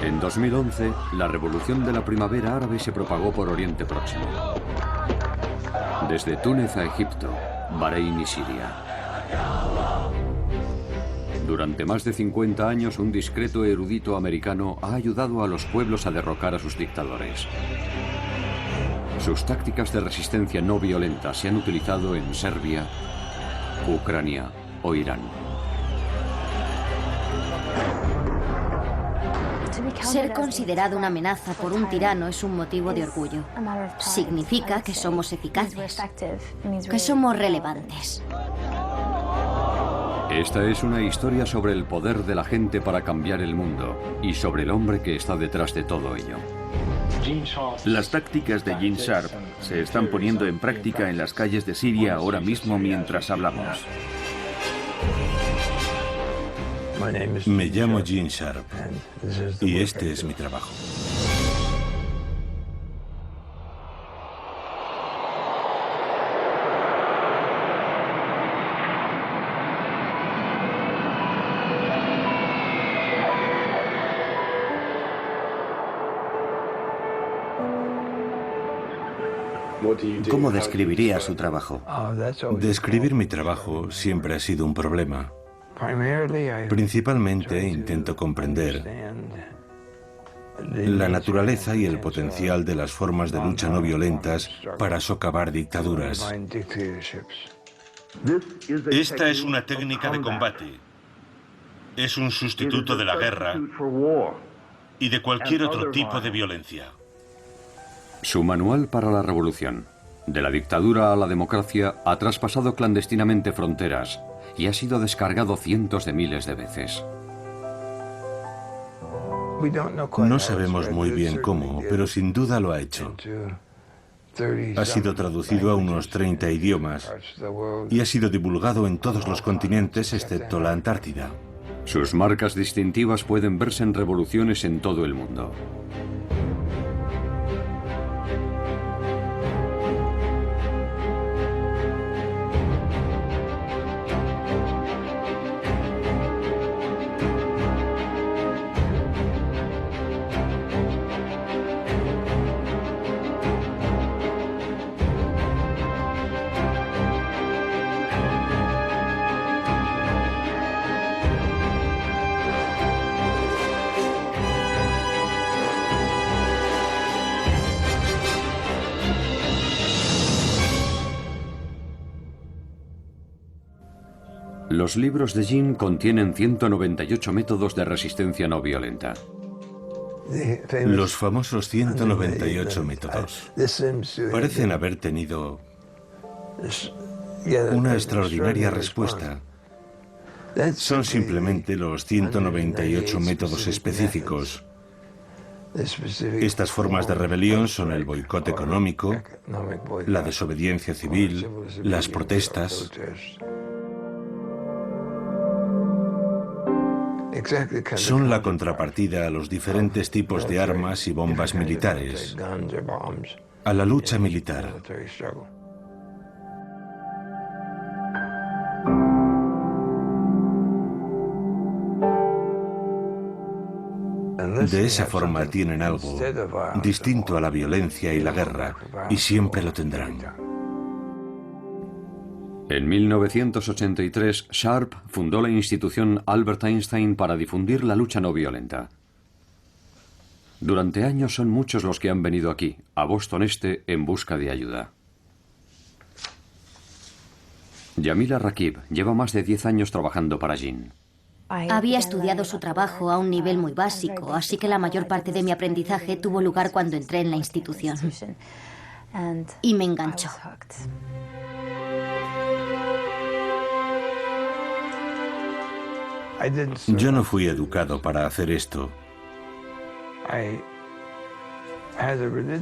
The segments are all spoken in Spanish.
En 2011, la revolución de la primavera árabe se propagó por Oriente Próximo. Desde Túnez a Egipto, Bahrein y Siria. Durante más de 50 años, un discreto erudito americano ha ayudado a los pueblos a derrocar a sus dictadores. Sus tácticas de resistencia no violenta se han utilizado en Serbia, Ucrania o Irán. Ser considerado una amenaza por un tirano es un motivo de orgullo. Significa que somos eficaces, que somos relevantes. Esta es una historia sobre el poder de la gente para cambiar el mundo y sobre el hombre que está detrás de todo ello. Las tácticas de Gene Sharp se están poniendo en práctica en las calles de Siria ahora mismo mientras hablamos. Me llamo Gene Sharp y este es mi trabajo. ¿Cómo describiría su trabajo? Describir mi trabajo siempre ha sido un problema. Principalmente intento comprender la naturaleza y el potencial de las formas de lucha no violentas para socavar dictaduras. Esta es una técnica de combate. Es un sustituto de la guerra y de cualquier otro tipo de violencia. Su manual para la revolución. De la dictadura a la democracia ha traspasado clandestinamente fronteras y ha sido descargado cientos de miles de veces. No sabemos muy bien cómo, pero sin duda lo ha hecho. Ha sido traducido a unos 30 idiomas y ha sido divulgado en todos los continentes excepto la Antártida. Sus marcas distintivas pueden verse en revoluciones en todo el mundo. Los libros de Gene contienen 198 métodos de resistencia no violenta. Los famosos 198 métodos parecen haber tenido una extraordinaria respuesta. Son simplemente los 198 métodos específicos. Estas formas de rebelión son el boicot económico, la desobediencia civil, las protestas. Son la contrapartida a los diferentes tipos de armas y bombas militares, a la lucha militar. De esa forma tienen algo distinto a la violencia y la guerra, y siempre lo tendrán. En 1983, Sharp fundó la institución Albert Einstein para difundir la lucha no violenta. Durante años son muchos los que han venido aquí, a Boston Este, en busca de ayuda. Yamila Rakib lleva más de 10 años trabajando para Gene. Había estudiado su trabajo a un nivel muy básico, así que la mayor parte de mi aprendizaje tuvo lugar cuando entré en la institución. Y me enganchó. Yo no fui educado para hacer esto.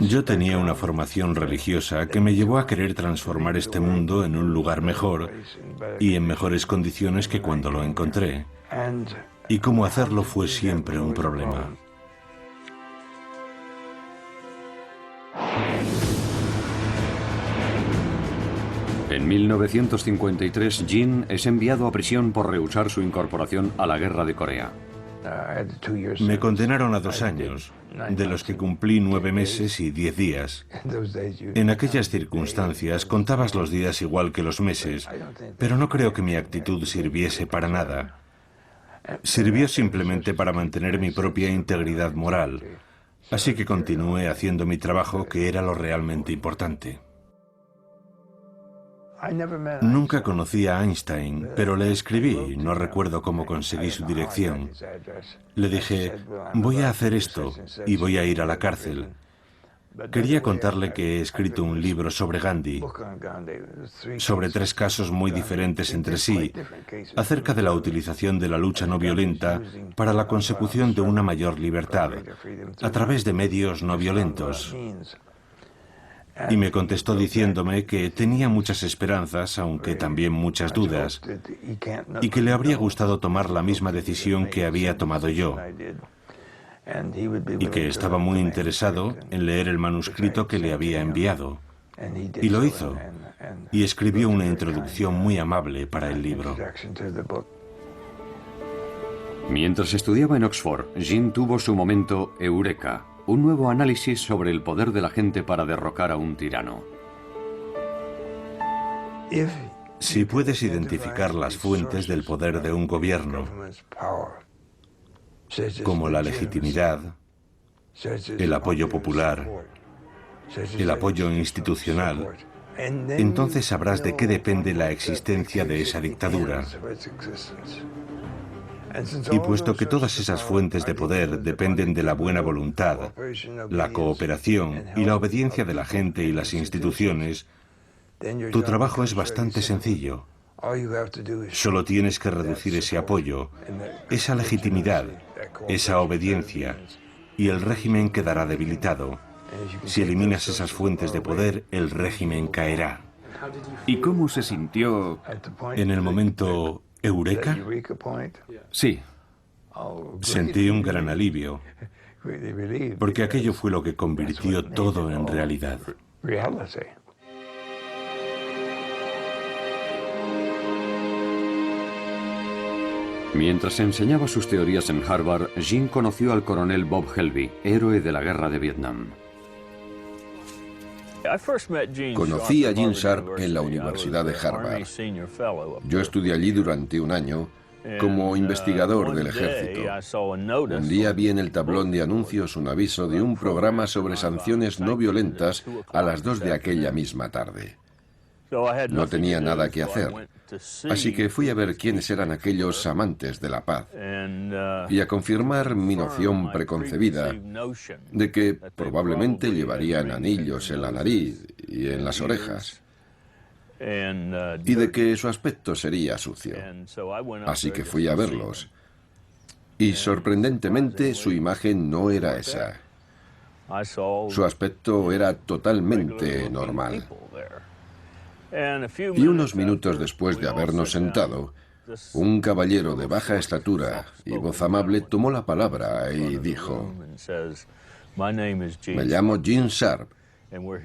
Yo tenía una formación religiosa que me llevó a querer transformar este mundo en un lugar mejor y en mejores condiciones que cuando lo encontré. Y cómo hacerlo fue siempre un problema. En 1953, Gene es enviado a prisión por rehusar su incorporación a la guerra de Corea. Me condenaron a 2 años, de los que cumplí 9 meses y 10 días. En aquellas circunstancias contabas los días igual que los meses, pero no creo que mi actitud sirviese para nada. Sirvió simplemente para mantener mi propia integridad moral, así que continué haciendo mi trabajo, que era lo realmente importante. Nunca conocí a Einstein, pero le escribí, no recuerdo cómo conseguí su dirección. Le dije, voy a hacer esto y voy a ir a la cárcel. Quería contarle que he escrito un libro sobre Gandhi, sobre 3 casos muy diferentes entre sí, acerca de la utilización de la lucha no violenta para la consecución de una mayor libertad, a través de medios no violentos. Y me contestó diciéndome que tenía muchas esperanzas, aunque también muchas dudas, y que le habría gustado tomar la misma decisión que había tomado yo, y que estaba muy interesado en leer el manuscrito que le había enviado. Y lo hizo, y escribió una introducción muy amable para el libro. Mientras estudiaba en Oxford, Jean tuvo su momento eureka, un nuevo análisis sobre el poder de la gente para derrocar a un tirano. Si puedes identificar las fuentes del poder de un gobierno, como la legitimidad, el apoyo popular, el apoyo institucional, entonces sabrás de qué depende la existencia de esa dictadura. Y puesto que todas esas fuentes de poder dependen de la buena voluntad, la cooperación y la obediencia de la gente y las instituciones, tu trabajo es bastante sencillo. Solo tienes que reducir ese apoyo, esa legitimidad, esa obediencia, y el régimen quedará debilitado. Si eliminas esas fuentes de poder, el régimen caerá. ¿Y cómo se sintió? En el momento eureka, Sí. sentí un gran alivio, porque aquello fue lo que convirtió todo en realidad. Mientras enseñaba sus teorías en Harvard, Jean conoció al coronel Bob Helby, héroe de la guerra de Vietnam. Conocí a Gene Sharp en la Universidad de Harvard. Yo estudié allí durante un año como investigador del ejército. Un día vi en el tablón de anuncios un aviso de un programa sobre sanciones no violentas a las 2 de aquella misma tarde. No tenía nada que hacer, así que fui a ver quiénes eran aquellos amantes de la paz y a confirmar mi noción preconcebida de que probablemente llevarían anillos en la nariz y en las orejas y de que su aspecto sería sucio. Así que fui a verlos y sorprendentemente su imagen no era esa. Su aspecto era totalmente normal. Y unos minutos después de habernos sentado, un caballero de baja estatura y voz amable tomó la palabra y dijo: me llamo Gene Sharp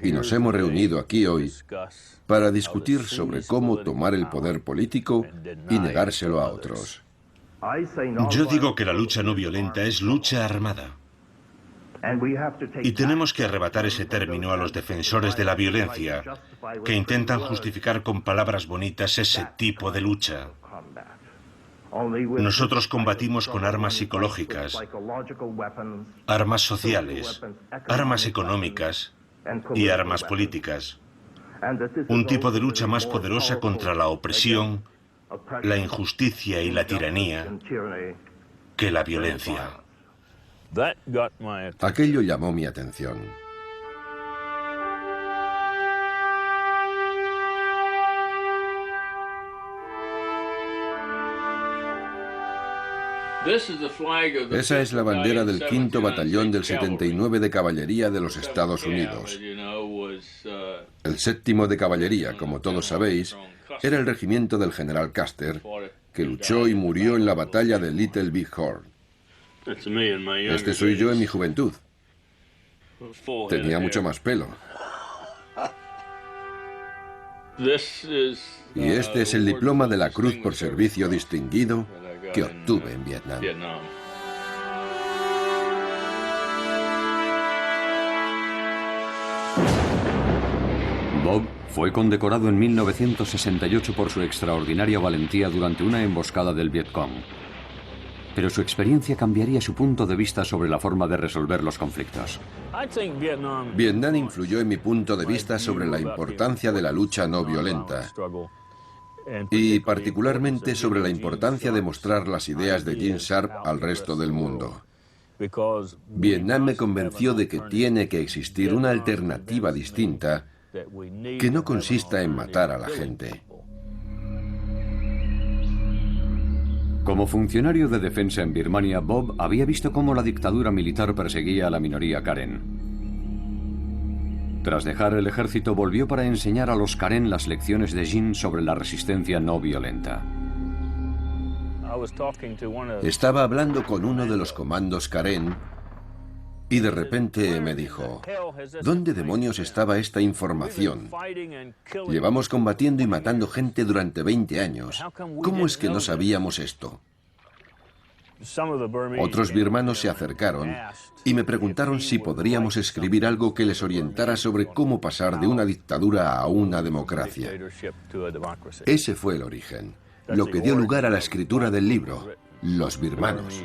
y nos hemos reunido aquí hoy para discutir sobre cómo tomar el poder político y negárselo a otros. Yo digo que la lucha no violenta es lucha armada. Y tenemos que arrebatar ese término a los defensores de la violencia, que intentan justificar con palabras bonitas ese tipo de lucha. Nosotros combatimos con armas psicológicas, armas sociales, armas económicas y armas políticas. Un tipo de lucha más poderosa contra la opresión, la injusticia y la tiranía que la violencia. Aquello llamó mi atención. Esa es la bandera del 5º Batallón del 79 de Caballería de los Estados Unidos. El 7º de Caballería, como todos sabéis, era el regimiento del general Custer, que luchó y murió en la batalla de Little Big Horn. Este soy yo en mi juventud. Tenía mucho más pelo. Y este es el diploma de la Cruz por Servicio Distinguido que obtuve en Vietnam. Bob fue condecorado en 1968 por su extraordinaria valentía durante una emboscada del Vietcong. Pero su experiencia cambiaría su punto de vista sobre la forma de resolver los conflictos. Vietnam influyó en mi punto de vista sobre la importancia de la lucha no violenta y particularmente sobre la importancia de mostrar las ideas de Gene Sharp al resto del mundo. Vietnam me convenció de que tiene que existir una alternativa distinta que no consista en matar a la gente. Como funcionario de defensa en Birmania, Bob había visto cómo la dictadura militar perseguía a la minoría Karen. Tras dejar el ejército, volvió para enseñar a los Karen las lecciones de Gene sobre la resistencia no violenta. Estaba hablando con uno de los comandos Karen y de repente me dijo: ¿dónde demonios estaba esta información? Llevamos combatiendo y matando gente durante 20 años. ¿Cómo es que no sabíamos esto? Otros birmanos se acercaron y me preguntaron si podríamos escribir algo que les orientara sobre cómo pasar de una dictadura a una democracia. Ese fue el origen, lo que dio lugar a la escritura del libro, Los birmanos.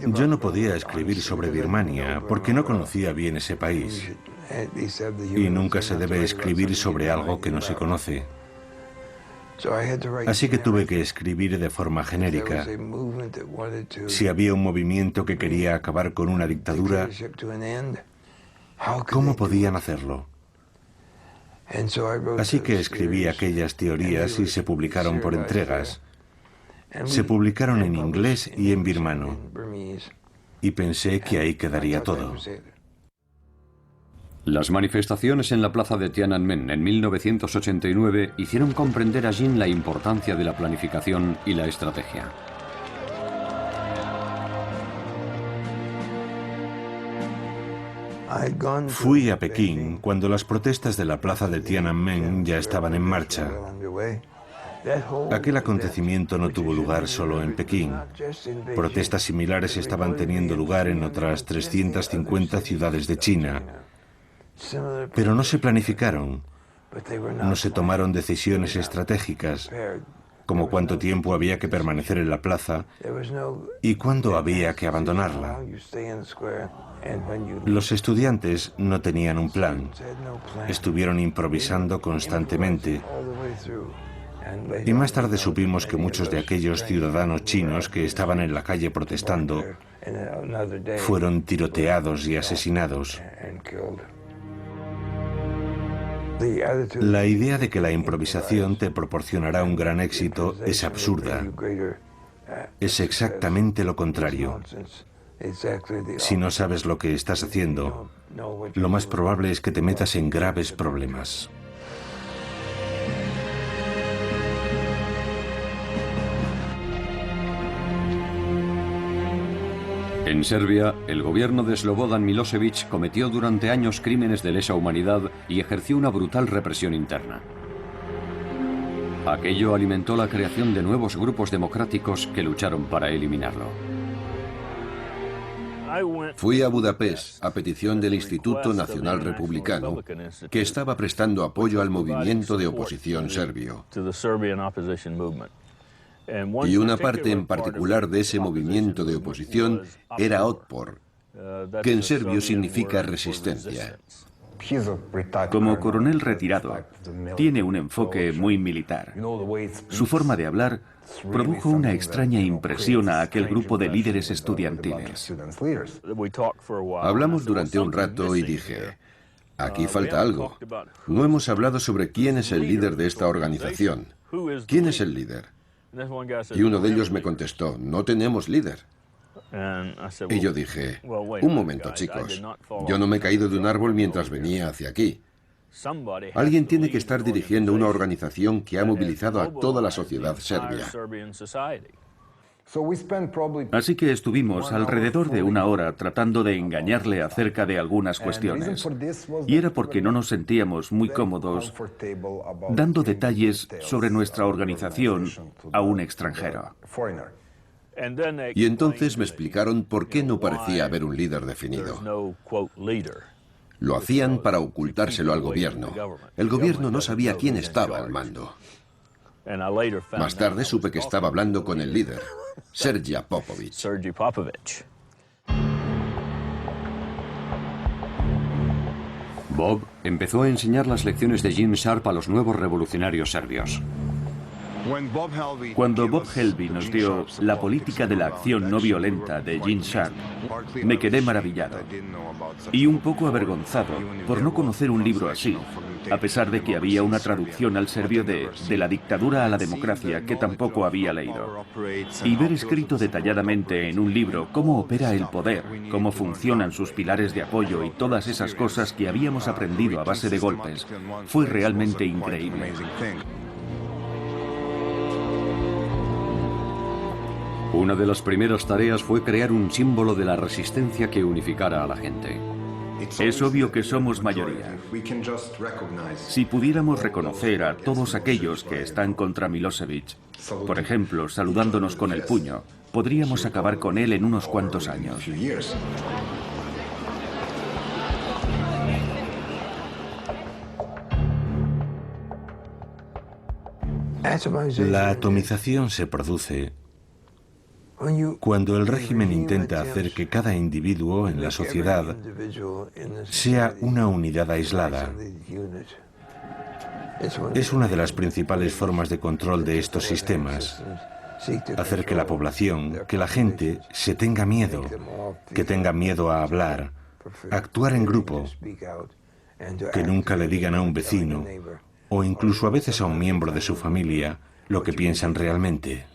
Yo no podía escribir sobre Birmania porque no conocía bien ese país. Y nunca se debe escribir sobre algo que no se conoce. Así que tuve que escribir de forma genérica. Si había un movimiento que quería acabar con una dictadura, ¿cómo podían hacerlo? Así que escribí aquellas teorías y se publicaron por entregas. Se publicaron en inglés y en birmano. Y pensé que ahí quedaría todo. Las manifestaciones en la plaza de Tiananmen en 1989 hicieron comprender a Gene la importancia de la planificación y la estrategia. Fui a Pekín cuando las protestas de la plaza de Tiananmen ya estaban en marcha. Aquel acontecimiento no tuvo lugar solo en Pekín. Protestas similares estaban teniendo lugar en otras 350 ciudades de China. Pero no se planificaron, no se tomaron decisiones estratégicas, como cuánto tiempo había que permanecer en la plaza y cuándo había que abandonarla. Los estudiantes no tenían un plan, estuvieron improvisando constantemente. Y más tarde supimos que muchos de aquellos ciudadanos chinos que estaban en la calle protestando fueron tiroteados y asesinados. La idea de que la improvisación te proporcionará un gran éxito es absurda. Es exactamente lo contrario. Si no sabes lo que estás haciendo, lo más probable es que te metas en graves problemas. En Serbia, el gobierno de Slobodan Milosevic cometió durante años crímenes de lesa humanidad y ejerció una brutal represión interna. Aquello alimentó la creación de nuevos grupos democráticos que lucharon para eliminarlo. Fui a Budapest a petición del Instituto Nacional Republicano, que estaba prestando apoyo al movimiento de oposición serbio. Y una parte en particular de ese movimiento de oposición era Otpor, que en serbio significa resistencia. Como coronel retirado, tiene un enfoque muy militar. Su forma de hablar produjo una extraña impresión a aquel grupo de líderes estudiantiles. Hablamos durante un rato y dije: aquí falta algo. No hemos hablado sobre quién es el líder de esta organización. ¿Quién es el líder? Y uno de ellos me contestó: no tenemos líder. Y yo dije: un momento, chicos, yo no me he caído de un árbol mientras venía hacia aquí. Alguien tiene que estar dirigiendo una organización que ha movilizado a toda la sociedad serbia. Así que estuvimos alrededor de una hora tratando de engañarle acerca de algunas cuestiones. Y era porque no nos sentíamos muy cómodos dando detalles sobre nuestra organización a un extranjero. Y entonces me explicaron por qué no parecía haber un líder definido. Lo hacían para ocultárselo al gobierno. El gobierno no sabía quién estaba al mando. Más tarde supe que estaba hablando con el líder, Sergei Popovich. Bob empezó a enseñar las lecciones de Gene Sharp a los nuevos revolucionarios serbios. Cuando Bob Helby nos dio La política de la acción no violenta de Gene Sharp, me quedé maravillado y un poco avergonzado por no conocer un libro así, a pesar de que había una traducción al serbio de la dictadura a la democracia que tampoco había leído. Y ver escrito detalladamente en un libro cómo opera el poder, cómo funcionan sus pilares de apoyo y todas esas cosas que habíamos aprendido a base de golpes, fue realmente increíble. Una de las primeras tareas fue crear un símbolo de la resistencia que unificara a la gente. Es obvio que somos mayoría. Si pudiéramos reconocer a todos aquellos que están contra Milosevic, por ejemplo, saludándonos con el puño, podríamos acabar con él en unos cuantos años. La atomización se produce cuando el régimen intenta hacer que cada individuo en la sociedad sea una unidad aislada. Es una de las principales formas de control de estos sistemas. Hacer que la población, que la gente, se tenga miedo, que tenga miedo a hablar, a actuar en grupo, que nunca le digan a un vecino, o incluso a veces a un miembro de su familia, lo que piensan realmente.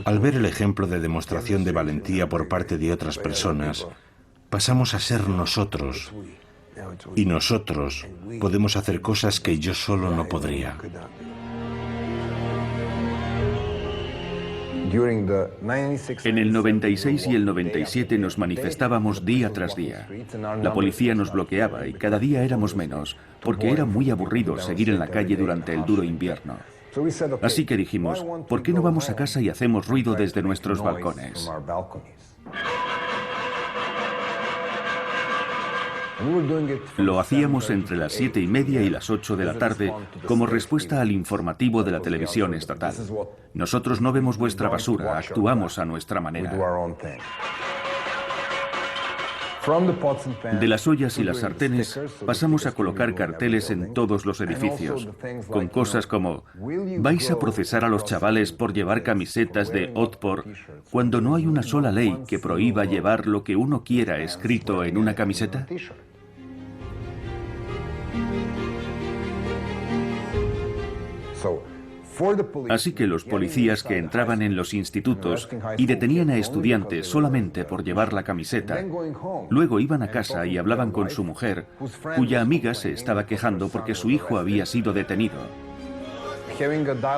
Al ver el ejemplo de demostración de valentía por parte de otras personas, pasamos a ser nosotros. Y nosotros podemos hacer cosas que yo solo no podría. En el 96 y el 97 nos manifestábamos día tras día. La policía nos bloqueaba y cada día éramos menos, porque era muy aburrido seguir en la calle durante el duro invierno. Así que dijimos, ¿por qué no vamos a casa y hacemos ruido desde nuestros balcones? Lo hacíamos entre las 7:30 y las 8 de la tarde como respuesta al informativo de la televisión estatal. Nosotros no vemos vuestra basura, actuamos a nuestra manera. De las ollas y las sartenes pasamos a colocar carteles en todos los edificios, con cosas como ¿vais a procesar a los chavales por llevar camisetas de Otpor cuando no hay una sola ley que prohíba llevar lo que uno quiera escrito en una camiseta? Así que los policías que entraban en los institutos y detenían a estudiantes solamente por llevar la camiseta, luego iban a casa y hablaban con su mujer, cuya amiga se estaba quejando porque su hijo había sido detenido.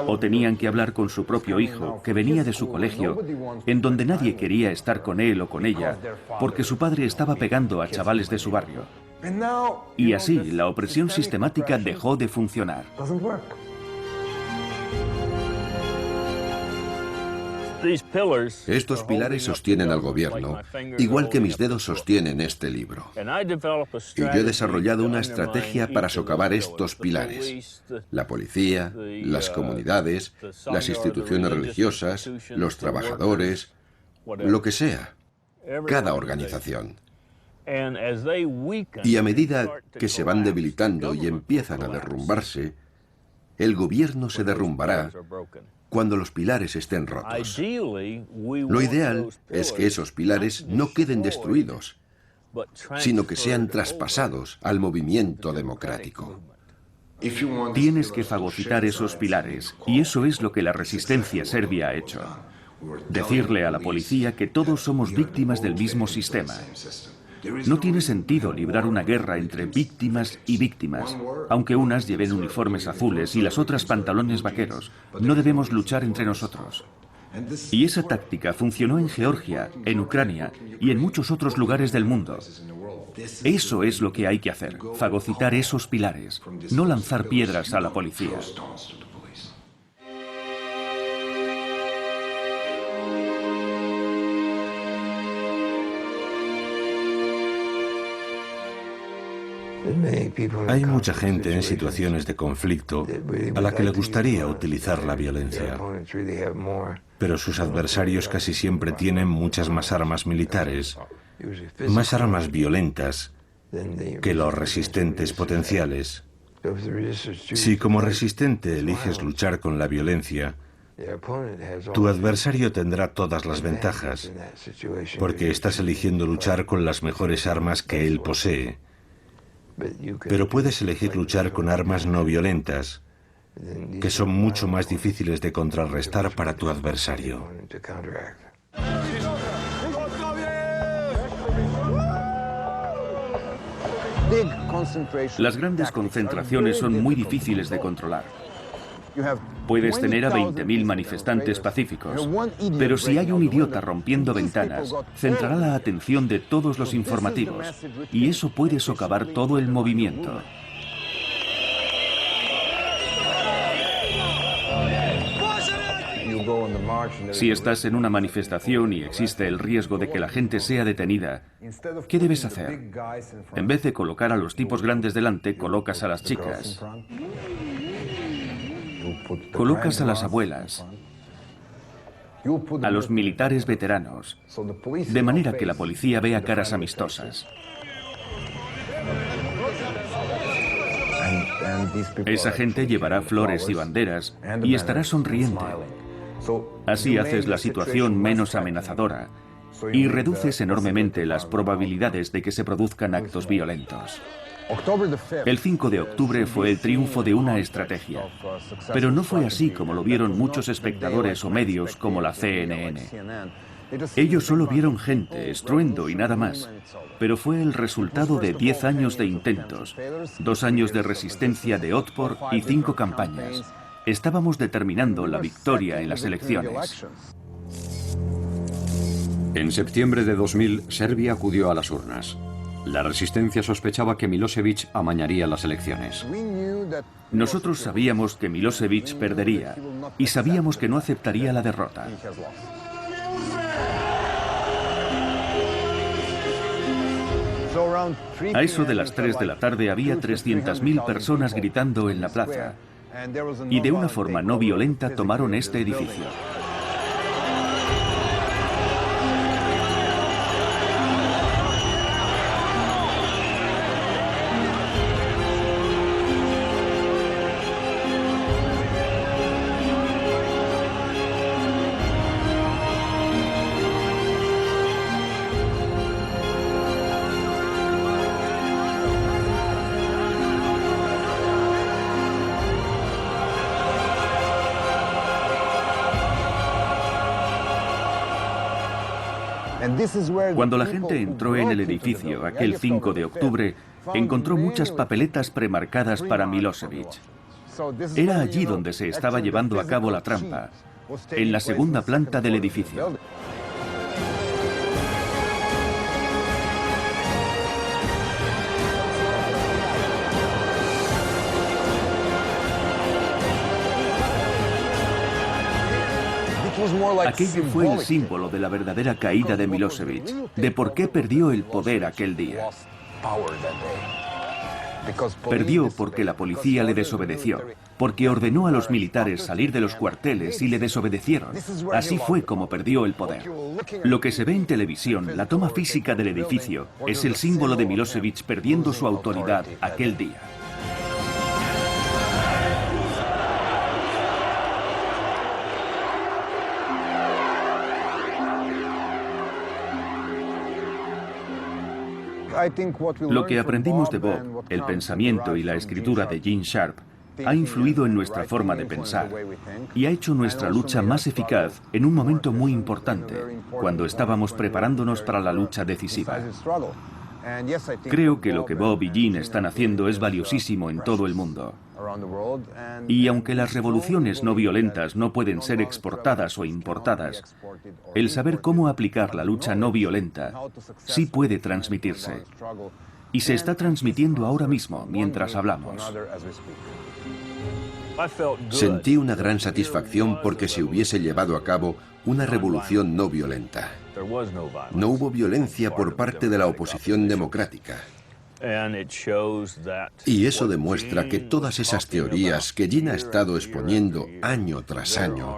O tenían que hablar con su propio hijo, que venía de su colegio, en donde nadie quería estar con él o con ella, porque su padre estaba pegando a chavales de su barrio. Y así, la opresión sistemática dejó de funcionar. Estos pilares sostienen al gobierno, igual que mis dedos sostienen este libro. Y yo he desarrollado una estrategia para socavar estos pilares. La policía, las comunidades, las instituciones religiosas, los trabajadores, lo que sea, cada organización. Y a medida que se van debilitando y empiezan a derrumbarse, el gobierno se derrumbará cuando los pilares estén rotos. Lo ideal es que esos pilares no queden destruidos, sino que sean traspasados al movimiento democrático. Tienes que fagocitar esos pilares, y eso es lo que la resistencia serbia ha hecho. Decirle a la policía que todos somos víctimas del mismo sistema. No tiene sentido librar una guerra entre víctimas y víctimas, aunque unas lleven uniformes azules y las otras pantalones vaqueros. No debemos luchar entre nosotros. Y esa táctica funcionó en Georgia, en Ucrania y en muchos otros lugares del mundo. Eso es lo que hay que hacer, fagocitar esos pilares, no lanzar piedras a la policía. Hay mucha gente en situaciones de conflicto a la que le gustaría utilizar la violencia, pero sus adversarios casi siempre tienen muchas más armas militares, más armas violentas que los resistentes potenciales. Si como resistente eliges luchar con la violencia, tu adversario tendrá todas las ventajas, porque estás eligiendo luchar con las mejores armas que él posee. Pero puedes elegir luchar con armas no violentas, que son mucho más difíciles de contrarrestar para tu adversario. Las grandes concentraciones son muy difíciles de controlar. Puedes tener a 20.000 manifestantes pacíficos, pero si hay un idiota rompiendo ventanas, centrará la atención de todos los informativos, y eso puede socavar todo el movimiento. Si estás en una manifestación y existe el riesgo de que la gente sea detenida, ¿qué debes hacer? En vez de colocar a los tipos grandes delante, colocas a las chicas. Colocas a las abuelas, a los militares veteranos, de manera que la policía vea caras amistosas. Esa gente llevará flores y banderas y estará sonriente. Así haces la situación menos amenazadora y reduces enormemente las probabilidades de que se produzcan actos violentos. El 5 de octubre fue el triunfo de una estrategia, pero no fue así como lo vieron muchos espectadores o medios como la CNN. Ellos solo vieron gente, estruendo y nada más, pero fue el resultado de 10 años de intentos, 2 años de resistencia de Otpor y 5 campañas. Estábamos determinando la victoria en las elecciones. En septiembre de 2000, Serbia acudió a las urnas. La resistencia sospechaba que Milosevic amañaría las elecciones. Nosotros sabíamos que Milosevic perdería y sabíamos que no aceptaría la derrota. A eso de las 3 de la tarde había 300.000 personas gritando en la plaza y de una forma no violenta tomaron este edificio. Cuando la gente entró en el edificio aquel 5 de octubre, encontró muchas papeletas premarcadas para Milosevic. Era allí donde se estaba llevando a cabo la trampa, en la segunda planta del edificio. Aquello fue el símbolo de la verdadera caída de Milosevic, de por qué perdió el poder aquel día. Perdió porque la policía le desobedeció, porque ordenó a los militares salir de los cuarteles y le desobedecieron. Así fue como perdió el poder. Lo que se ve en televisión, la toma física del edificio, es el símbolo de Milosevic perdiendo su autoridad aquel día. Lo que aprendimos de Bob, el pensamiento y la escritura de Gene Sharp, ha influido en nuestra forma de pensar y ha hecho nuestra lucha más eficaz en un momento muy importante, cuando estábamos preparándonos para la lucha decisiva. Creo que lo que Bob y Gene están haciendo es valiosísimo en todo el mundo. Y aunque las revoluciones no violentas no pueden ser exportadas o importadas, el saber cómo aplicar la lucha no violenta sí puede transmitirse. Y se está transmitiendo ahora mismo, mientras hablamos. Sentí una gran satisfacción porque se hubiese llevado a cabo una revolución no violenta. No hubo violencia por parte de la oposición democrática. Y eso demuestra que todas esas teorías que Jin ha estado exponiendo año tras año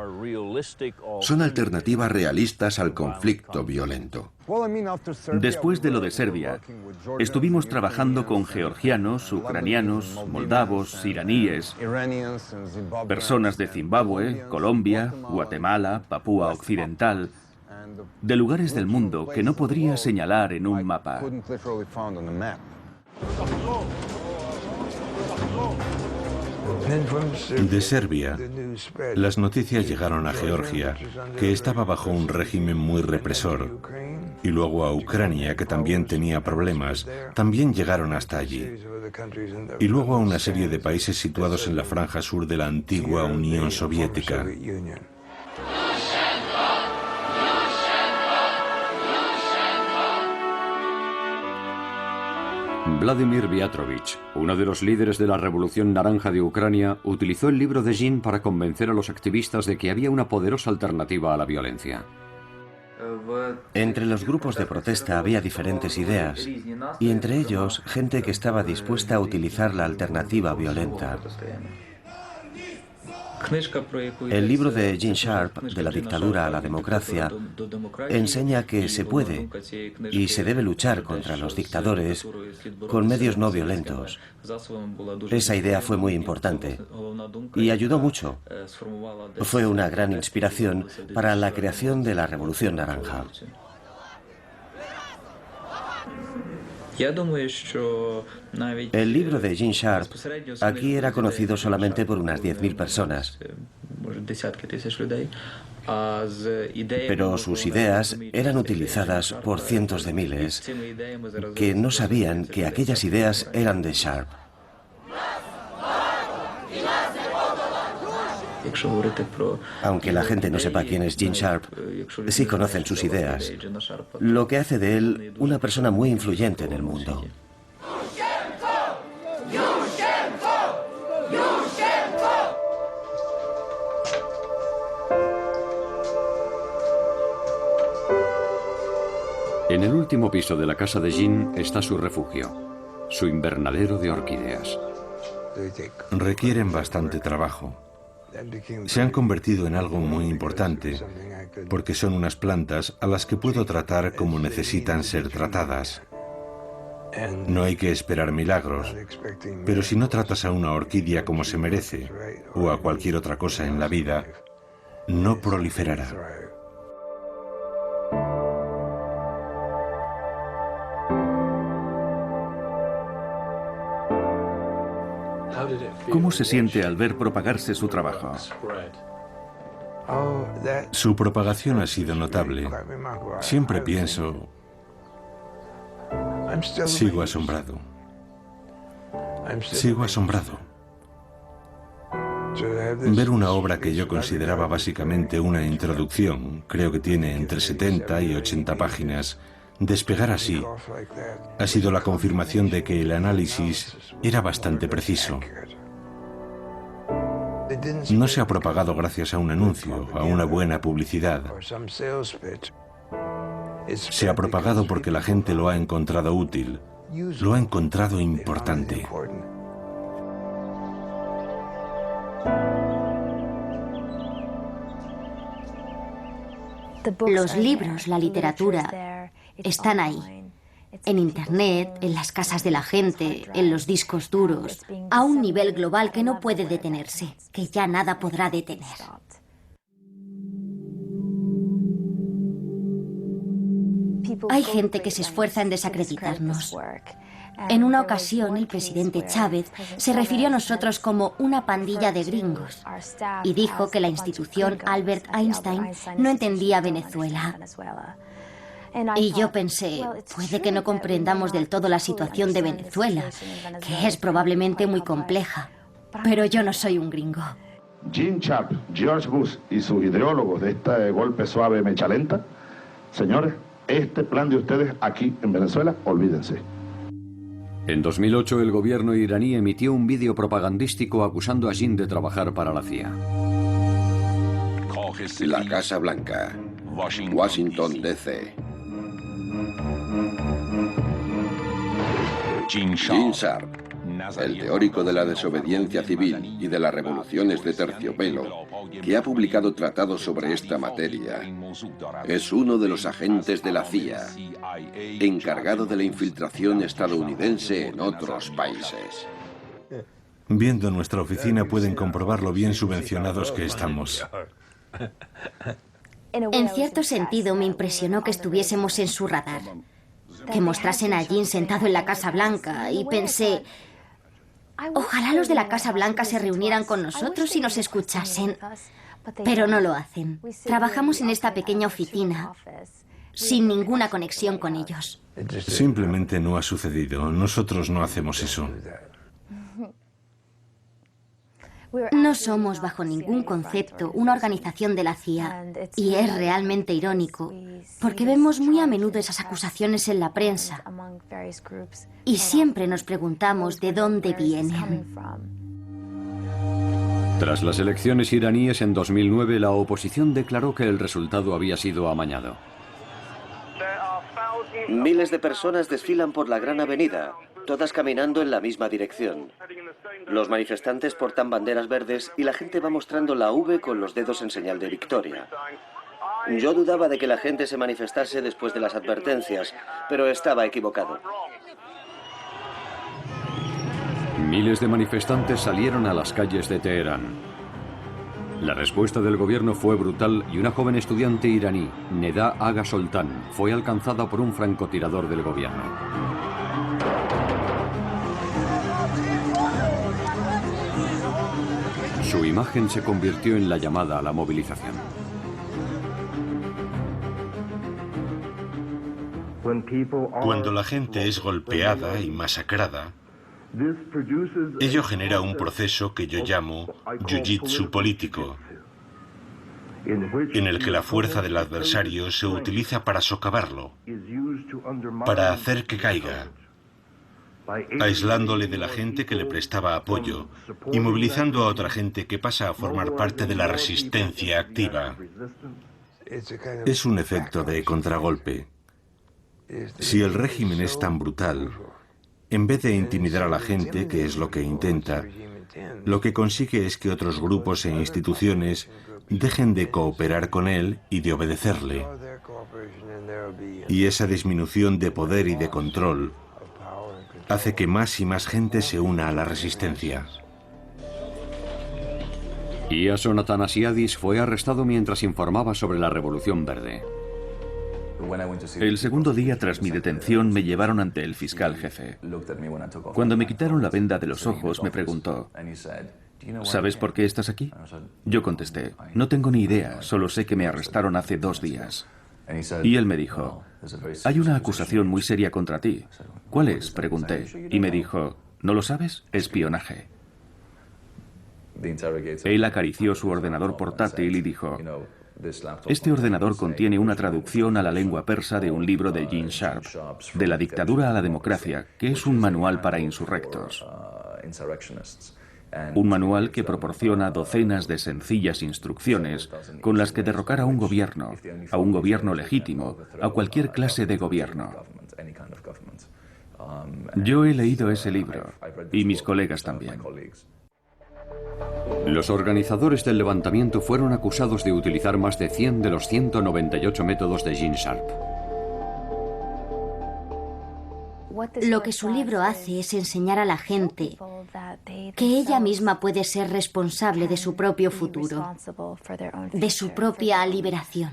son alternativas realistas al conflicto violento. Después de lo de Serbia, estuvimos trabajando con georgianos, ucranianos, moldavos, iraníes, personas de Zimbabue, Colombia, Guatemala, Papúa Occidental, de lugares del mundo que no podría señalar en un mapa. De Serbia, las noticias llegaron a Georgia, que estaba bajo un régimen muy represor, y luego a Ucrania, que también tenía problemas, también llegaron hasta allí, y luego a una serie de países situados en la franja sur de la antigua Unión Soviética. Vladimir Viatrovich, uno de los líderes de la Revolución Naranja de Ucrania, utilizó el libro de Jin para convencer a los activistas de que había una poderosa alternativa a la violencia. Entre los grupos de protesta había diferentes ideas, y entre ellos gente que estaba dispuesta a utilizar la alternativa violenta. El libro de Gene Sharp, De la dictadura a la democracia, enseña que se puede y se debe luchar contra los dictadores con medios no violentos. Esa idea fue muy importante y ayudó mucho. Fue una gran inspiración para la creación de la Revolución Naranja. El libro de Gene Sharp aquí era conocido solamente por unas 10.000 personas, pero sus ideas eran utilizadas por cientos de miles que no sabían que aquellas ideas eran de Sharp. Aunque la gente no sepa quién es Gene Sharp, sí conocen sus ideas, lo que hace de él una persona muy influyente en el mundo. En el último piso de la casa de Jin está su refugio, su invernadero de orquídeas. Requieren bastante trabajo. Se han convertido en algo muy importante, porque son unas plantas a las que puedo tratar como necesitan ser tratadas. No hay que esperar milagros, pero si no tratas a una orquídea como se merece, o a cualquier otra cosa en la vida, no proliferará. ¿Cómo se siente al ver propagarse su trabajo? Su propagación ha sido notable. Siempre pienso, sigo asombrado. Sigo asombrado. Ver una obra que yo consideraba básicamente una introducción, creo que tiene entre 70 y 80 páginas, despegar así ha sido la confirmación de que el análisis era bastante preciso. No se ha propagado gracias a un anuncio, a una buena publicidad. Se ha propagado porque la gente lo ha encontrado útil, lo ha encontrado importante. Los libros, la literatura, están ahí. En Internet, en las casas de la gente, en los discos duros, a un nivel global que no puede detenerse, que ya nada podrá detener. Hay gente que se esfuerza en desacreditarnos. En una ocasión, el presidente Chávez se refirió a nosotros como una pandilla de gringos y dijo que la institución Albert Einstein no entendía Venezuela. Y yo pensé, puede que no comprendamos del todo la situación de Venezuela, que es probablemente muy compleja, pero yo no soy un gringo. Gene Sharp, George Bush y sus ideólogos de este golpe suave mecha lenta, señores, este plan de ustedes aquí en Venezuela, olvídense. En 2008, el gobierno iraní emitió un vídeo propagandístico acusando a Jin de trabajar para la CIA. La Casa Blanca, Washington, D.C. Gene Sharp, el teórico de la desobediencia civil y de las revoluciones de terciopelo, que ha publicado tratados sobre esta materia, es uno de los agentes de la CIA, encargado de la infiltración estadounidense en otros países. Viendo nuestra oficina pueden comprobar lo bien subvencionados que estamos. En cierto sentido me impresionó que estuviésemos en su radar, que mostrasen a Gene sentado en la Casa Blanca y pensé, ojalá los de la Casa Blanca se reunieran con nosotros y nos escuchasen, pero no lo hacen. Trabajamos en esta pequeña oficina sin ninguna conexión con ellos. Simplemente no ha sucedido. Nosotros no hacemos eso. No somos bajo ningún concepto una organización de la CIA, y es realmente irónico, porque vemos muy a menudo esas acusaciones en la prensa, y siempre nos preguntamos de dónde vienen. Tras las elecciones iraníes en 2009, la oposición declaró que el resultado había sido amañado. Miles de personas desfilan por la gran avenida, todas caminando en la misma dirección. Los manifestantes portan banderas verdes y la gente va mostrando la V con los dedos en señal de victoria. Yo dudaba de que la gente se manifestase después de las advertencias, pero estaba equivocado. Miles de manifestantes salieron a las calles de Teherán. La respuesta del gobierno fue brutal y una joven estudiante iraní, Neda Aga Soltan, fue alcanzada por un francotirador del gobierno. Su imagen se convirtió en la llamada a la movilización. Cuando la gente es golpeada y masacrada, ello genera un proceso que yo llamo jiu-jitsu político, en el que la fuerza del adversario se utiliza para socavarlo, para hacer que caiga, aislándole de la gente que le prestaba apoyo y movilizando a otra gente que pasa a formar parte de la resistencia activa. Es un efecto de contragolpe. Si el régimen es tan brutal, en vez de intimidar a la gente, que es lo que intenta, lo que consigue es que otros grupos e instituciones dejen de cooperar con él y de obedecerle. Y esa disminución de poder y de control hace que más y más gente se una a la resistencia. Iason Atanasiadis fue arrestado mientras informaba sobre la Revolución Verde. El segundo día tras mi detención me llevaron ante el fiscal jefe. Cuando me quitaron la venda de los ojos me preguntó, ¿sabes por qué estás aquí? Yo contesté, no tengo ni idea, solo sé que me arrestaron hace 2 días. Y él me dijo, hay una acusación muy seria contra ti. ¿Cuál es?, pregunté. Y me dijo, ¿no lo sabes? Espionaje. Él acarició su ordenador portátil y dijo, este ordenador contiene una traducción a la lengua persa de un libro de Gene Sharp, De la dictadura a la democracia, que es un manual para insurrectos. Un manual que proporciona docenas de sencillas instrucciones con las que derrocar a un gobierno legítimo, a cualquier clase de gobierno. Yo he leído ese libro, y mis colegas también. Los organizadores del levantamiento fueron acusados de utilizar más de 100 de los 198 métodos de Gene Sharp. Lo que su libro hace es enseñar a la gente que ella misma puede ser responsable de su propio futuro, de su propia liberación.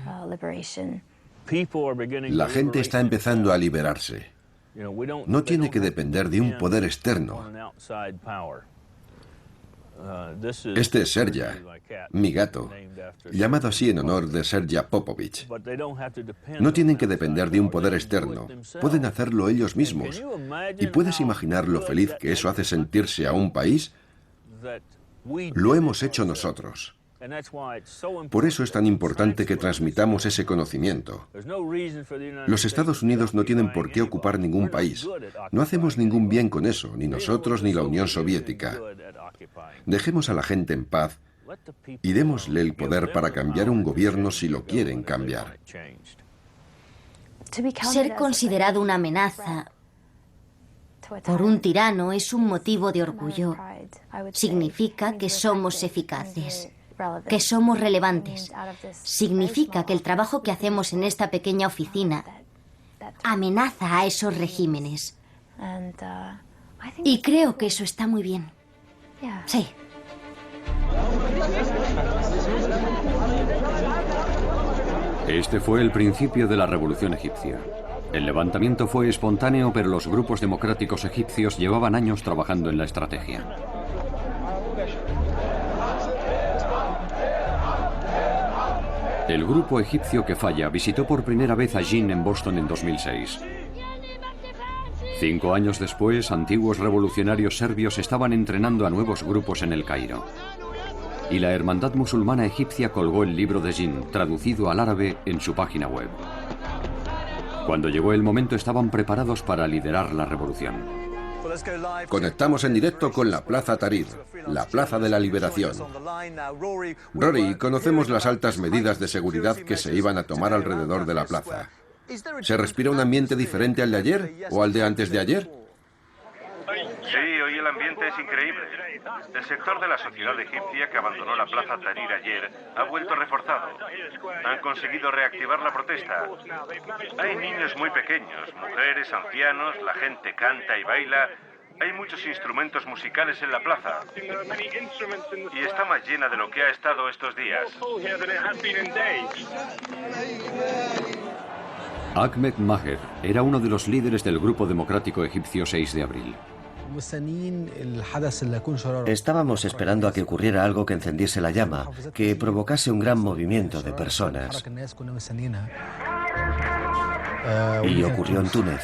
La gente está empezando a liberarse. No tiene que depender de un poder externo. Este es Serja, mi gato, llamado así en honor de Serja Popovich. No tienen que depender de un poder externo, pueden hacerlo ellos mismos. ¿Y puedes imaginar lo feliz que eso hace sentirse a un país? Lo hemos hecho nosotros. Por eso es tan importante que transmitamos ese conocimiento. Los Estados Unidos no tienen por qué ocupar ningún país. No hacemos ningún bien con eso, ni nosotros ni la Unión Soviética. Dejemos a la gente en paz y démosle el poder para cambiar un gobierno si lo quieren cambiar. Ser considerado una amenaza por un tirano es un motivo de orgullo. Significa que somos eficaces, que somos relevantes. Significa que el trabajo que hacemos en esta pequeña oficina amenaza a esos regímenes. Y creo que eso está muy bien. Sí. Este fue el principio de la revolución egipcia. El levantamiento fue espontáneo, pero los grupos democráticos egipcios llevaban años trabajando en la estrategia. El grupo egipcio que falla visitó por primera vez a Jin en Boston en 2006. 5 años después, antiguos revolucionarios serbios estaban entrenando a nuevos grupos en El Cairo. Y la Hermandad Musulmana Egipcia colgó el libro de Jin, traducido al árabe, en su página web. Cuando llegó el momento estaban preparados para liderar la revolución. Conectamos en directo con la Plaza Tahrir, la Plaza de la Liberación. Rory, conocemos las altas medidas de seguridad que se iban a tomar alrededor de la plaza. ¿Se respira un ambiente diferente al de ayer o al de antes de ayer? Sí, hoy el ambiente es increíble. El sector de la sociedad egipcia que abandonó la Plaza Tahrir ayer ha vuelto reforzado. Han conseguido reactivar la protesta. Hay niños muy pequeños, mujeres, ancianos, la gente canta y baila. Hay muchos instrumentos musicales en la plaza. Y está más llena de lo que ha estado estos días. Ahmed Maher era uno de los líderes del Grupo Democrático Egipcio 6 de abril. Estábamos esperando a que ocurriera algo que encendiese la llama, que provocase un gran movimiento de personas. Y ocurrió en Túnez.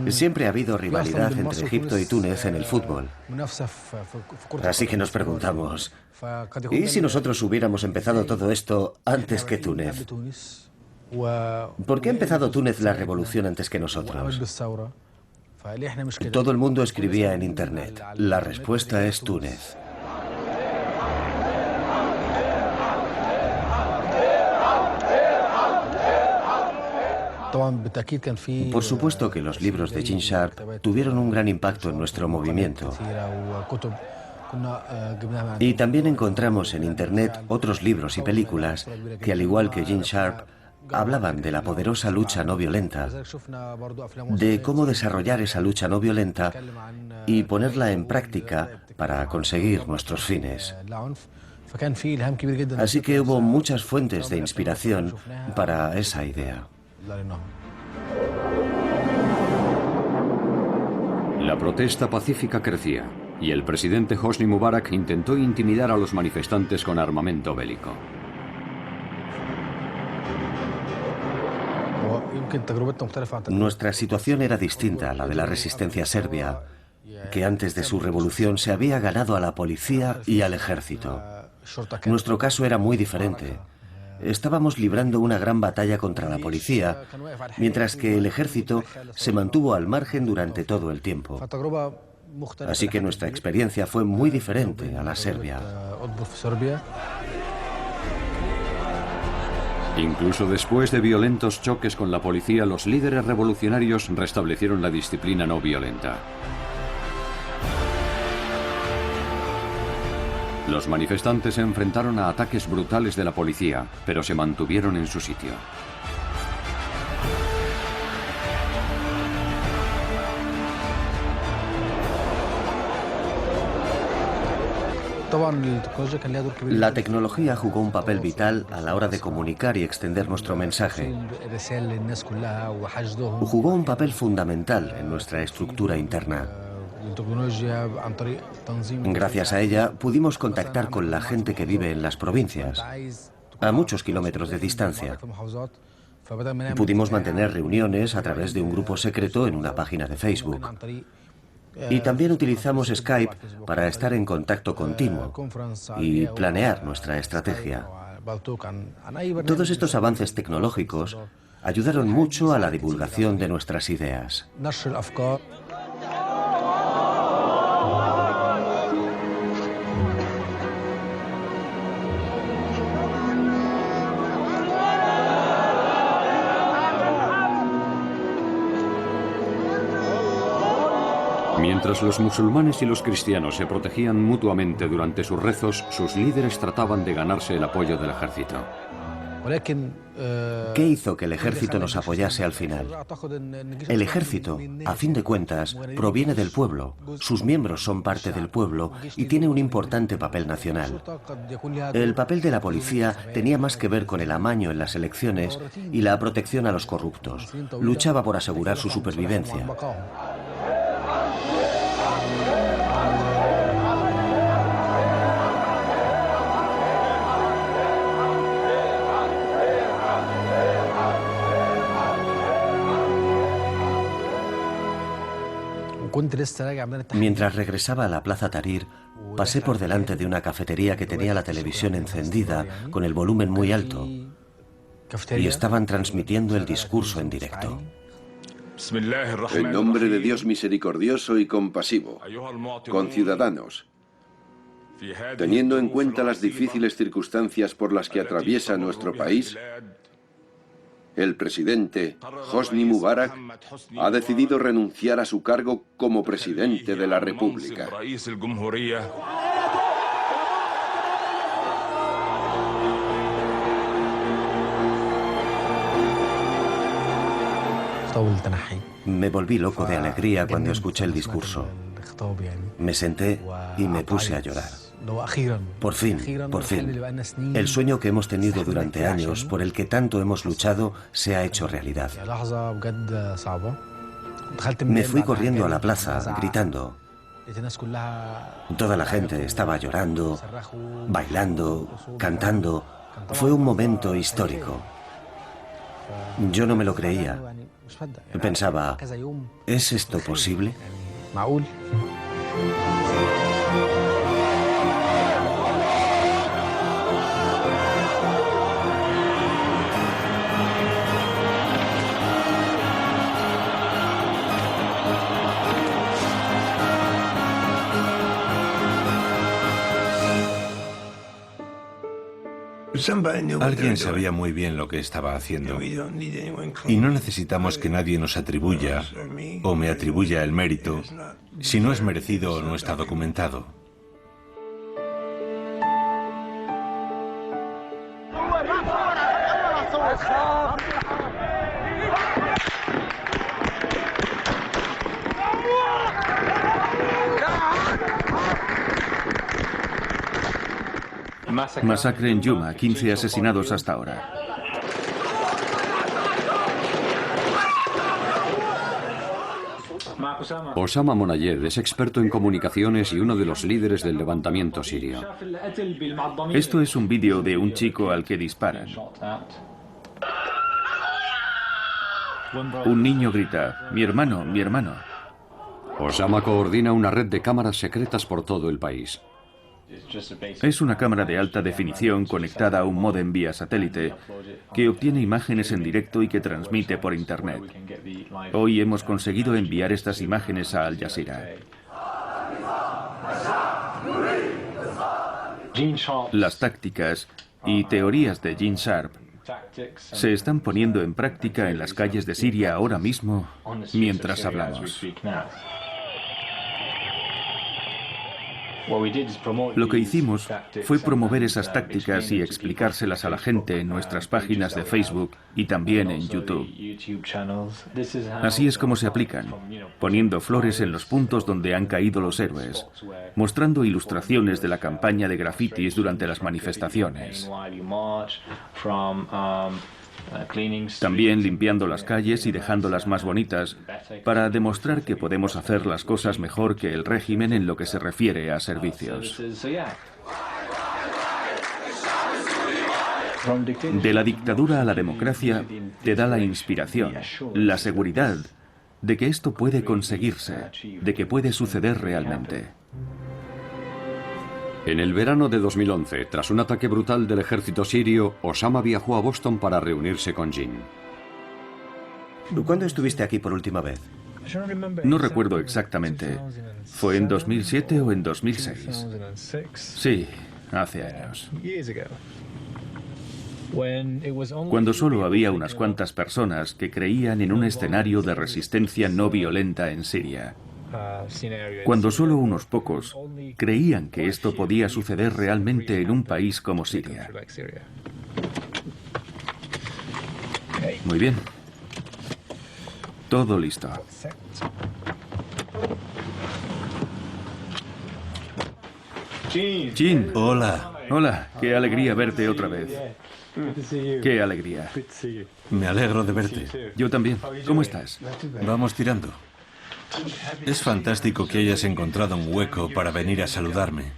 Siempre ha habido rivalidad entre Egipto y Túnez en el fútbol. Así que nos preguntamos, ¿y si nosotros hubiéramos empezado todo esto antes que Túnez? ¿Por qué ha empezado Túnez la revolución antes que nosotros? Todo el mundo escribía en Internet. La respuesta es Túnez. Por supuesto que los libros de Gene Sharp tuvieron un gran impacto en nuestro movimiento. Y también encontramos en Internet otros libros y películas que, al igual que Gene Sharp, hablaban de la poderosa lucha no violenta, de cómo desarrollar esa lucha no violenta y ponerla en práctica para conseguir nuestros fines. Así que hubo muchas fuentes de inspiración para esa idea. La protesta pacífica crecía y el presidente Hosni Mubarak intentó intimidar a los manifestantes con armamento bélico. Nuestra situación era distinta a la de la resistencia serbia, que antes de su revolución se había ganado a la policía y al ejército. Nuestro caso era muy diferente. Estábamos librando una gran batalla contra la policía, mientras que el ejército se mantuvo al margen durante todo el tiempo. Así que nuestra experiencia fue muy diferente a la serbia. Incluso después de violentos choques con la policía, los líderes revolucionarios restablecieron la disciplina no violenta. Los manifestantes se enfrentaron a ataques brutales de la policía, pero se mantuvieron en su sitio. La tecnología jugó un papel vital a la hora de comunicar y extender nuestro mensaje. Jugó un papel fundamental en nuestra estructura interna. Gracias a ella pudimos contactar con la gente que vive en las provincias, a muchos kilómetros de distancia. Pudimos mantener reuniones a través de un grupo secreto en una página de Facebook. Y también utilizamos Skype para estar en contacto continuo y planear nuestra estrategia. Todos estos avances tecnológicos ayudaron mucho a la divulgación de nuestras ideas. Mientras los musulmanes y los cristianos se protegían mutuamente durante sus rezos, sus líderes trataban de ganarse el apoyo del ejército. ¿Qué hizo que el ejército nos apoyase al final? El ejército, a fin de cuentas, proviene del pueblo. Sus miembros son parte del pueblo y tiene un importante papel nacional. El papel de la policía tenía más que ver con el amaño en las elecciones y la protección a los corruptos. Luchaba por asegurar su supervivencia. Mientras regresaba a la Plaza Tahrir, pasé por delante de una cafetería que tenía la televisión encendida con el volumen muy alto y estaban transmitiendo el discurso en directo. En nombre de Dios misericordioso y compasivo, conciudadanos, teniendo en cuenta las difíciles circunstancias por las que atraviesa nuestro país, el presidente Hosni Mubarak ha decidido renunciar a su cargo como presidente de la República. Me volví loco de alegría cuando escuché el discurso. Me senté y me puse a llorar. Por fin, el sueño que hemos tenido durante años, por el que tanto hemos luchado, se ha hecho realidad. Me fui corriendo a la plaza, gritando. Toda la gente estaba llorando, bailando, cantando. Fue un momento histórico. Yo no me lo creía. Pensaba, ¿es esto posible? Alguien sabía muy bien lo que estaba haciendo. Y no necesitamos que nadie nos atribuya o me atribuya el mérito si no es merecido o no está documentado. Masacre en Yuma, 15 asesinados hasta ahora. Osama Monayed es experto en comunicaciones y uno de los líderes del levantamiento sirio. Esto es un vídeo de un chico al que disparan. Un niño grita, "Mi hermano, mi hermano". Osama coordina una red de cámaras secretas por todo el país. Es una cámara de alta definición conectada a un módem vía satélite que obtiene imágenes en directo y que transmite por Internet. Hoy hemos conseguido enviar estas imágenes a Al Jazeera. Las tácticas y teorías de Gene Sharp se están poniendo en práctica en las calles de Siria ahora mismo mientras hablamos. Lo que hicimos fue promover esas tácticas y explicárselas a la gente en nuestras páginas de Facebook y también en YouTube. Así es como se aplican, poniendo flores en los puntos donde han caído los héroes, mostrando ilustraciones de la campaña de grafitis durante las manifestaciones. También limpiando las calles y dejándolas más bonitas para demostrar que podemos hacer las cosas mejor que el régimen en lo que se refiere a servicios. De la dictadura a la democracia te da la inspiración, la seguridad de que esto puede conseguirse, de que puede suceder realmente. En el verano de 2011, tras un ataque brutal del ejército sirio, Osama viajó a Boston para reunirse con Gene. ¿Cuándo estuviste aquí por última vez? No recuerdo exactamente. ¿Fue en 2007 o en 2006? Sí, hace años. Cuando solo había unas cuantas personas que creían en un escenario de resistencia no violenta en Siria. cuando solo unos pocos creían que esto podía suceder realmente en un país como Siria. Muy bien. Todo listo. Jin. Hola. Hola, qué alegría verte otra vez. Qué alegría. Me alegro de verte. Yo también. ¿Cómo estás? Vamos tirando. Es fantástico que hayas encontrado un hueco para venir a saludarme.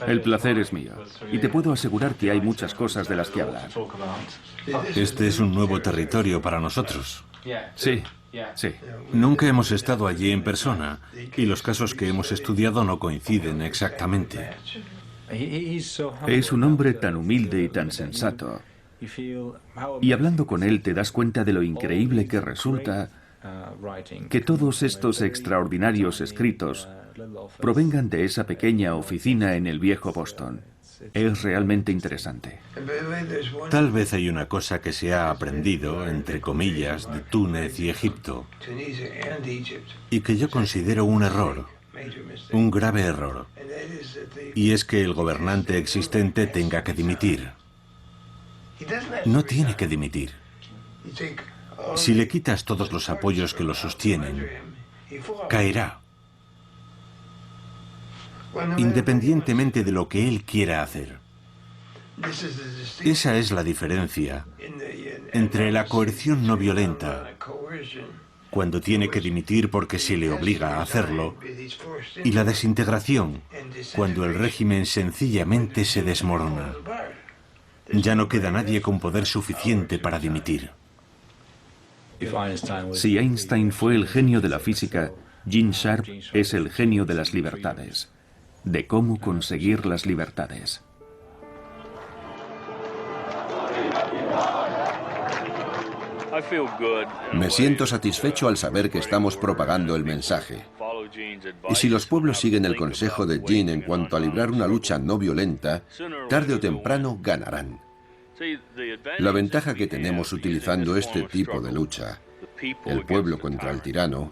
El placer es mío. Y te puedo asegurar que hay muchas cosas de las que hablar. Este es un nuevo territorio para nosotros. Sí, sí. Nunca hemos estado allí en persona y los casos que hemos estudiado no coinciden exactamente. Es un hombre tan humilde y tan sensato. Y hablando con él te das cuenta de lo increíble que resulta que todos estos extraordinarios escritos provengan de esa pequeña oficina en el viejo Boston. Es realmente interesante. Tal vez hay una cosa que se ha aprendido, entre comillas, de Túnez y Egipto, y que yo considero un error, un grave error, y es que el gobernante existente tenga que dimitir. No tiene que dimitir. Si le quitas todos los apoyos que lo sostienen, caerá, independientemente de lo que él quiera hacer. Esa es la diferencia entre la coerción no violenta, cuando tiene que dimitir porque se le obliga a hacerlo, y la desintegración, cuando el régimen sencillamente se desmorona. Ya no queda nadie con poder suficiente para dimitir. Si Einstein fue el genio de la física, Gene Sharp es el genio de las libertades, de cómo conseguir las libertades. Me siento satisfecho al saber que estamos propagando el mensaje. Y si los pueblos siguen el consejo de Gene en cuanto a librar una lucha no violenta, tarde o temprano ganarán. La ventaja que tenemos utilizando este tipo de lucha, el pueblo contra el tirano,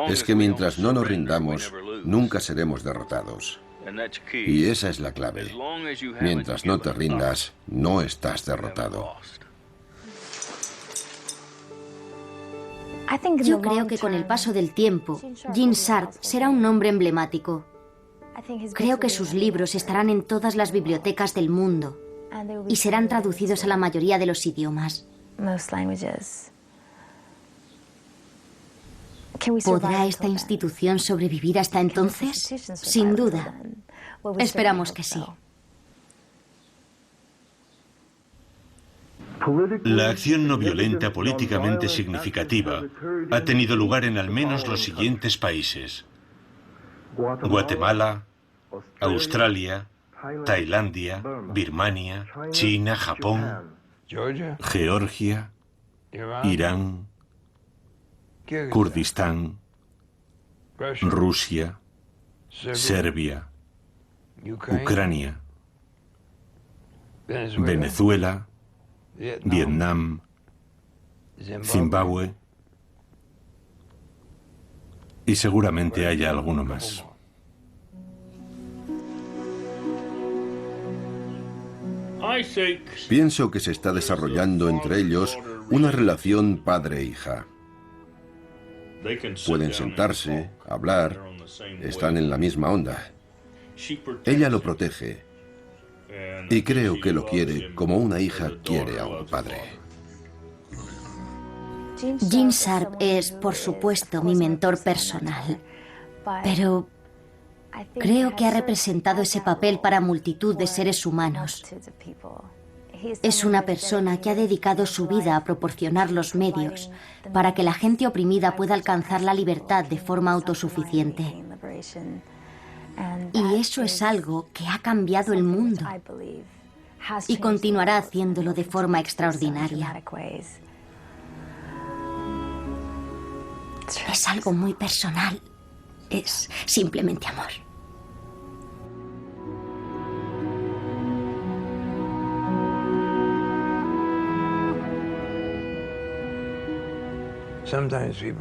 es que mientras no nos rindamos, nunca seremos derrotados. Y esa es la clave. Mientras no te rindas, no estás derrotado. Yo creo que con el paso del tiempo, Gene Sharp será un nombre emblemático. Creo que sus libros estarán en todas las bibliotecas del mundo y serán traducidos a la mayoría de los idiomas. ¿Podrá esta institución sobrevivir hasta entonces? Sin duda. Esperamos que sí. La acción no violenta políticamente significativa ha tenido lugar en al menos los siguientes países: Guatemala, Australia, Tailandia, Birmania, China, Japón, Georgia, Irán, Kurdistán, Rusia, Serbia, Ucrania, Venezuela, Vietnam, Zimbabue y seguramente haya alguno más. Pienso que se está desarrollando entre ellos una relación padre-hija. Pueden sentarse, hablar, están en la misma onda. Ella lo protege y creo que lo quiere como una hija quiere a un padre. Gene Sharp es, por supuesto, mi mentor personal, pero creo que ha representado ese papel para multitud de seres humanos. Es una persona que ha dedicado su vida a proporcionar los medios para que la gente oprimida pueda alcanzar la libertad de forma autosuficiente. Y eso es algo que ha cambiado el mundo y continuará haciéndolo de forma extraordinaria. Es algo muy personal. Es simplemente amor.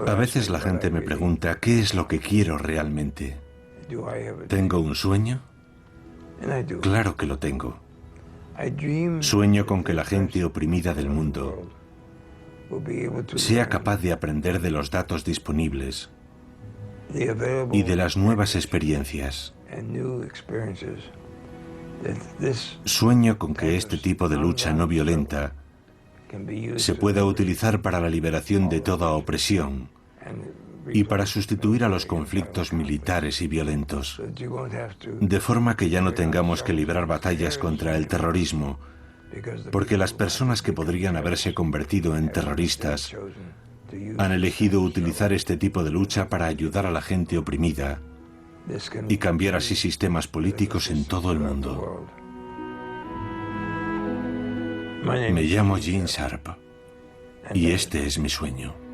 A veces la gente me pregunta qué es lo que quiero realmente. ¿Tengo un sueño? Claro que lo tengo. Sueño con que la gente oprimida del mundo sea capaz de aprender de los datos disponibles y de las nuevas experiencias. Sueño con que este tipo de lucha no violenta se pueda utilizar para la liberación de toda opresión y para sustituir a los conflictos militares y violentos, de forma que ya no tengamos que librar batallas contra el terrorismo, porque las personas que podrían haberse convertido en terroristas han elegido utilizar este tipo de lucha para ayudar a la gente oprimida y cambiar así sistemas políticos en todo el mundo. Me llamo Gene Sharp y este es mi sueño.